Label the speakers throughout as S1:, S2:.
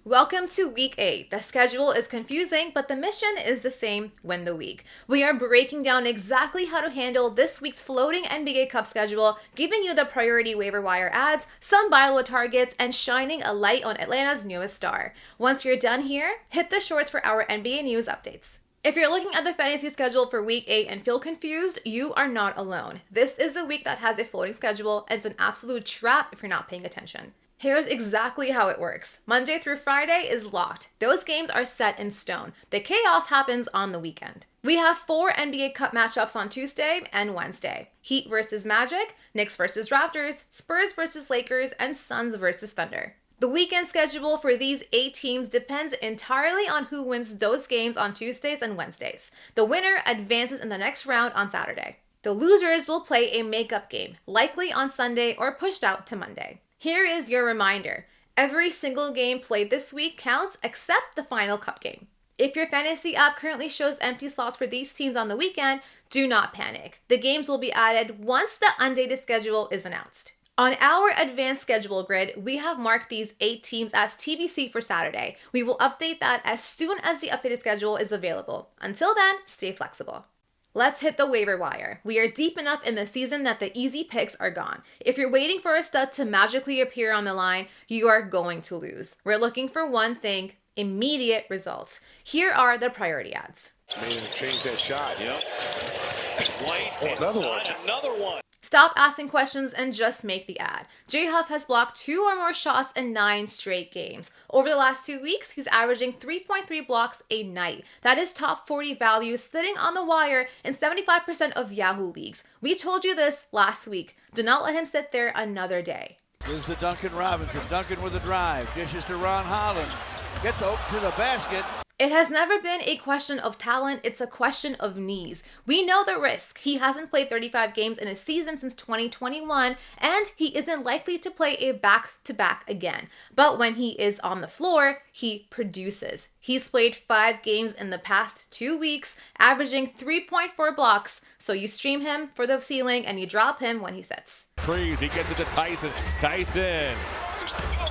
S1: Welcome to week 8. The schedule is confusing, but the mission is the same win the week. We are breaking down exactly how to handle this week's floating NBA Cup schedule, giving you the priority waiver wire ads, some buy low targets, and shining a light on Atlanta's newest star. Once you're done here, hit the shorts for our NBA news updates. If you're looking at the fantasy schedule for week 8 and feel confused, you are not alone. This is the week that has a floating schedule, and it's an absolute trap if you're not paying attention. Here's exactly how it works. Monday through Friday is locked. Those games are set in stone. The chaos happens on the weekend. We have 4 NBA Cup matchups on Tuesday and Wednesday. Heat versus Magic, Knicks versus Raptors, Spurs versus Lakers, and Suns versus Thunder. The weekend schedule for these 8 teams depends entirely on who wins those games on Tuesdays and Wednesdays. The winner advances in the next round on Saturday. The losers will play a makeup game, likely on Sunday or pushed out to Monday. Here is your reminder. Every single game played this week counts except the final cup game. If your fantasy app currently shows empty slots for these teams on the weekend, do not panic. The games will be added once the undated schedule is announced. On our advanced schedule grid, we have marked these 8 teams as TBC for Saturday. We will update that as soon as the updated schedule is available. Until then, stay flexible. Let's hit the waiver wire. We are deep enough in the season that the easy picks are gone. If you're waiting for a stud to magically appear on the line, you are going to lose. We're looking for one thing: immediate results. Here are the priority ads.
S2: Change that shot. Yep. White another one.
S1: Stop asking questions and just make the ad. J-Huff has blocked 2 or more shots in 9 straight games. Over the last 2 weeks, he's averaging 3.3 blocks a night. That is top 40 value sitting on the wire in 75% of Yahoo leagues. We told you this last week. Do not let him sit there another day.
S3: Gives to Duncan Robinson. Duncan with a drive. Dishes to Ron Holland. Gets up to the basket.
S1: It has never been a question of talent, it's a question of knees. We know the risk. He hasn't played 35 games in a season since 2021, and he isn't likely to play a back-to-back again. But when he is on the floor, he produces. He's played 5 games in the past 2 weeks, averaging 3.4 blocks. So you stream him for the ceiling and you drop him when he sits.
S2: Trees, he gets it to Tyson. Tyson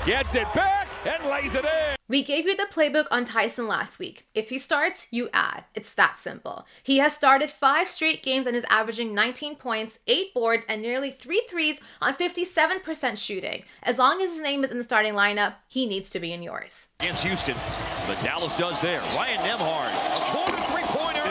S2: gets it back and lays it in.
S1: We gave you the playbook on Tyson last week. If he starts, you add. It's that simple. He has started 5 straight games and is averaging 19 points, 8 boards, and nearly 3 threes on 57% shooting. As long as his name is in the starting lineup, he needs to be in yours.
S4: Against Houston, but Dallas does there. Ryan Nembhard, a corner three-pointer.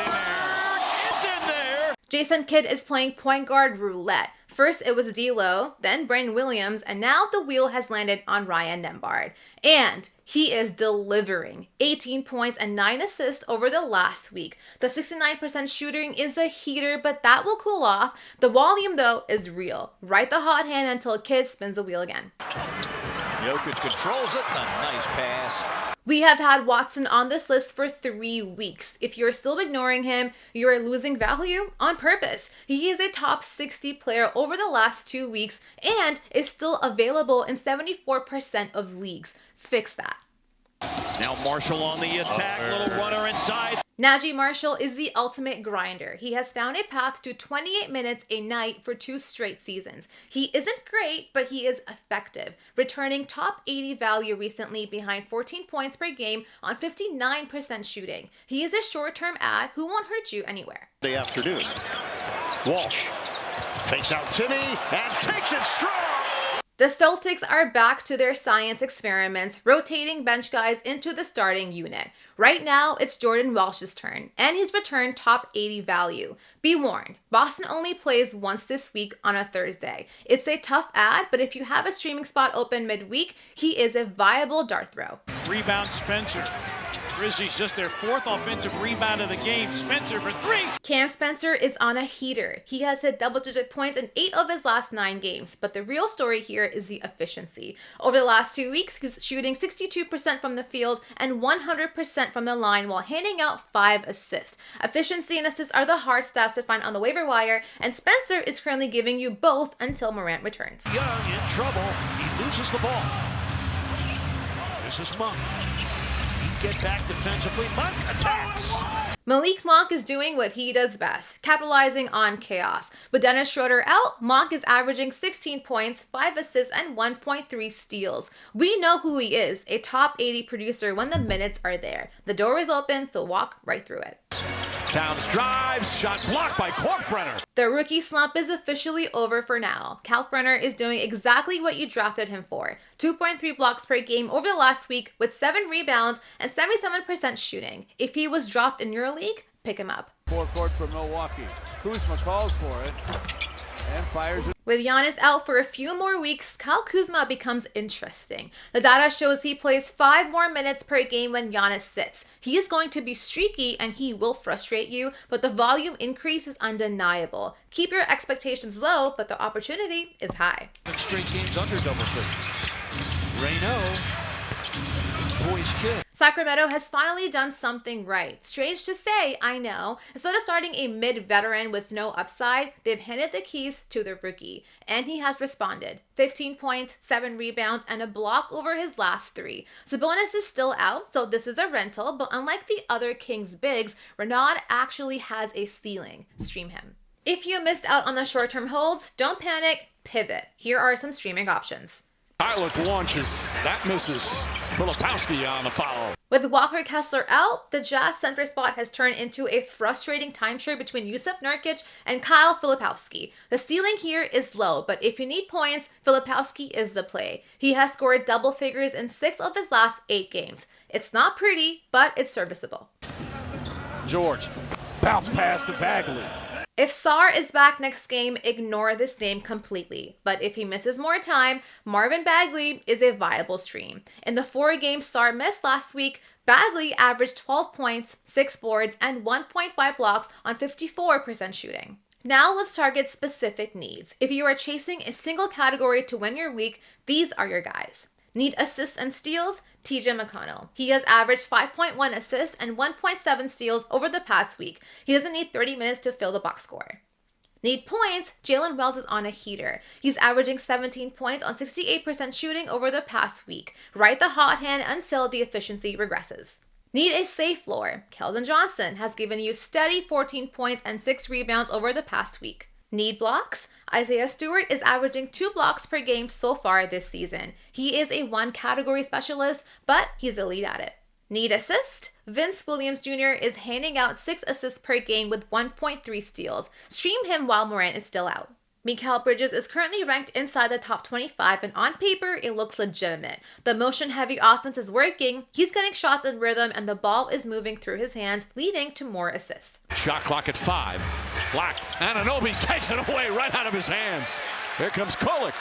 S4: It's in there.
S1: Jason Kidd is playing point guard roulette. First it was D'Lo, then Brandon Williams, and now the wheel has landed on Ryan Nembhard. And he is delivering 18 points and 9 assists over the last week. The 69% shooting is a heater, but that will cool off. The volume, though, is real. Right the hot hand until Kidd spins the wheel again.
S4: Jokic controls it. A nice pass.
S1: We have had Watson on this list for 3 weeks. If you're still ignoring him, you are losing value on purpose. He is a top 60 player over the last 2 weeks and is still available in 74% of leagues. Fix that.
S4: Now Marshall on the attack. Little runner inside.
S1: Najee Marshall is the ultimate grinder. He has found a path to 28 minutes a night for 2 straight seasons. He isn't great, but he is effective, returning top 80 value recently behind 14 points per game on 59% shooting. He is a short-term ad who won't hurt you anywhere.
S5: The afternoon. Walsh fakes out Timmy and takes it strong.
S1: The Celtics are back to their science experiments, rotating bench guys into the starting unit. Right now, it's Jordan Walsh's turn, and he's returned top 80 value. Be warned, Boston only plays once this week on a Thursday. It's a tough ad, but if you have a streaming spot open midweek, he is a viable dart throw.
S6: Rebound Spencer. Grizzlies just their 4th offensive rebound of the game. Spencer for 3.
S1: Cam Spencer is on a heater. He has hit double-digit points in 8 of his last 9 games, but the real story here is the efficiency. Over the last 2 weeks, he's shooting 62% from the field and 100% from the line while handing out 5 assists. Efficiency and assists are the hard stats to find on the waiver wire, and Spencer is currently giving you both until Morant returns.
S5: Young in trouble. He loses the ball. This is Monk. He'd get back defensively. Monk attacks.
S1: Malik Monk is doing what he does best, capitalizing on chaos. With Dennis Schroeder out, Monk is averaging 16 points, 5 assists, and 1.3 steals. We know who he is, a top 80 producer when the minutes are there. The door is open, so walk right through it.
S2: Towns drives, shot blocked by Kalkbrenner.
S1: The rookie slump is officially over for now. Kalkbrenner is doing exactly what you drafted him for. 2.3 blocks per game over the last week with 7 rebounds and 77% shooting. If he was dropped in your league, pick him up.
S3: Forecourt for Milwaukee. Kuzma calls for it and fires it.
S1: With Giannis out for a few more weeks, Kyle Kuzma becomes interesting. The data shows he plays 5 more minutes per game when Giannis sits. He is going to be streaky and he will frustrate you, but the volume increase is undeniable. Keep your expectations low, but the opportunity is high.
S4: Straight games under double figures. Reno, boys kill.
S1: Sacramento has finally done something right. Strange to say, I know. Instead of starting a mid-veteran with no upside, they've handed the keys to the rookie. And he has responded. 15 points, 7 rebounds, and a block over his last 3. Sabonis is still out, so this is a rental, but unlike the other Kings bigs, Renaud actually has a ceiling. Stream him. If you missed out on the short-term holds, don't panic, pivot. Here are some streaming options.
S2: Pilot launches. That misses. Filipowski on the foul.
S1: With Walker Kessler out, the Jazz center spot has turned into a frustrating timeshare between Yusuf Nurkic and Kyle Filipowski. The ceiling here is low, but if you need points, Filipowski is the play. He has scored double figures in 6 of his last 8 games. It's not pretty, but it's serviceable.
S2: George. Bounce pass to Bagley.
S1: If Sarr is back next game, ignore this name completely. But if he misses more time, Marvin Bagley is a viable stream. In the 4 games Sarr missed last week, Bagley averaged 12 points, 6 boards, and 1.5 blocks on 54% shooting. Now let's target specific needs. If you are chasing a single category to win your week, these are your guys. Need assists and steals? TJ McConnell. He has averaged 5.1 assists and 1.7 steals over the past week. He doesn't need 30 minutes to fill the box score. Need points? Jalen Wells is on a heater. He's averaging 17 points on 68% shooting over the past week. Ride the hot hand until the efficiency regresses. Need a safe floor? Keldon Johnson has given you steady 14 points and 6 rebounds over the past week. Need blocks? Isaiah Stewart is averaging 2 blocks per game so far this season. He is a 1 category specialist, but he's elite at it. Need assist? Vince Williams Jr. is handing out 6 assists per game with 1.3 steals. Stream him while Morant is still out. Mikal Bridges is currently ranked inside the top 25, and on paper, it looks legitimate. The motion-heavy offense is working, he's getting shots in rhythm, and the ball is moving through his hands, leading to more assists.
S2: Shot clock at 5. Black. Anunoby takes it away right out of his hands. Here comes Kolek.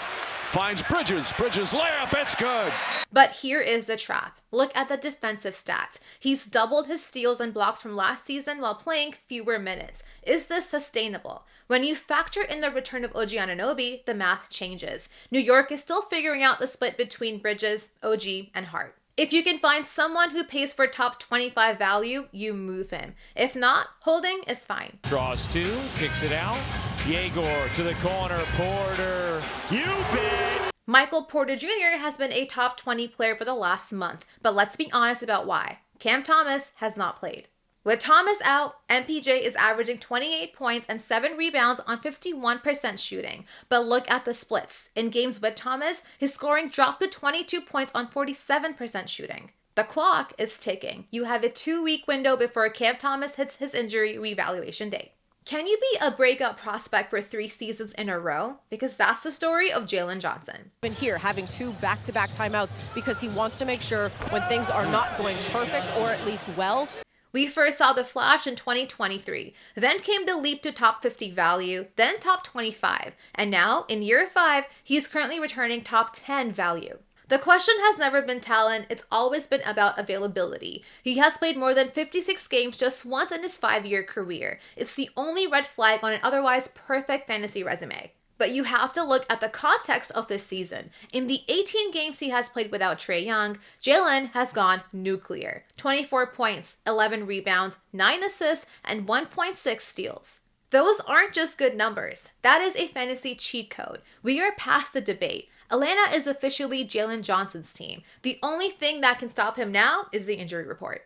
S2: Finds Bridges. Bridges layup. It's good.
S1: But here is the trap. Look at the defensive stats. He's doubled his steals and blocks from last season while playing fewer minutes. Is this sustainable? When you factor in the return of OG Anunoby, the math changes. New York is still figuring out the split between Bridges, OG, and Hart. If you can find someone who pays for top 25 value, you move him. If not, holding is fine.
S2: Draws 2. Kicks it out. Yegor to the corner. Porter. You bet.
S1: Michael Porter Jr. has been a top 20 player for the last month, but let's be honest about why. Cam Thomas has not played. With Thomas out, MPJ is averaging 28 points and 7 rebounds on 51% shooting. But look at the splits. In games with Thomas, his scoring dropped to 22 points on 47% shooting. The clock is ticking. You have a 2-week window before Cam Thomas hits his injury reevaluation date. Can you be a breakout prospect for 3 seasons in a row? Because that's the story of Jalen Johnson.
S7: Been here having 2 back-to-back timeouts because he wants to make sure when things are not going perfect or at least well.
S1: We first saw the flash in 2023, then came the leap to top 50 value, then top 25, and now, in year 5, he's currently returning top 10 value. The question has never been talent, it's always been about availability. He has played more than 56 games just once in his 5-year career. It's the only red flag on an otherwise perfect fantasy resume. But you have to look at the context of this season. In the 18 games he has played without Trae Young, Jalen has gone nuclear. 24 points, 11 rebounds, 9 assists, and 1.6 steals. Those aren't just good numbers. That is a fantasy cheat code. We are past the debate. Atlanta is officially Jalen Johnson's team. The only thing that can stop him now is the injury report.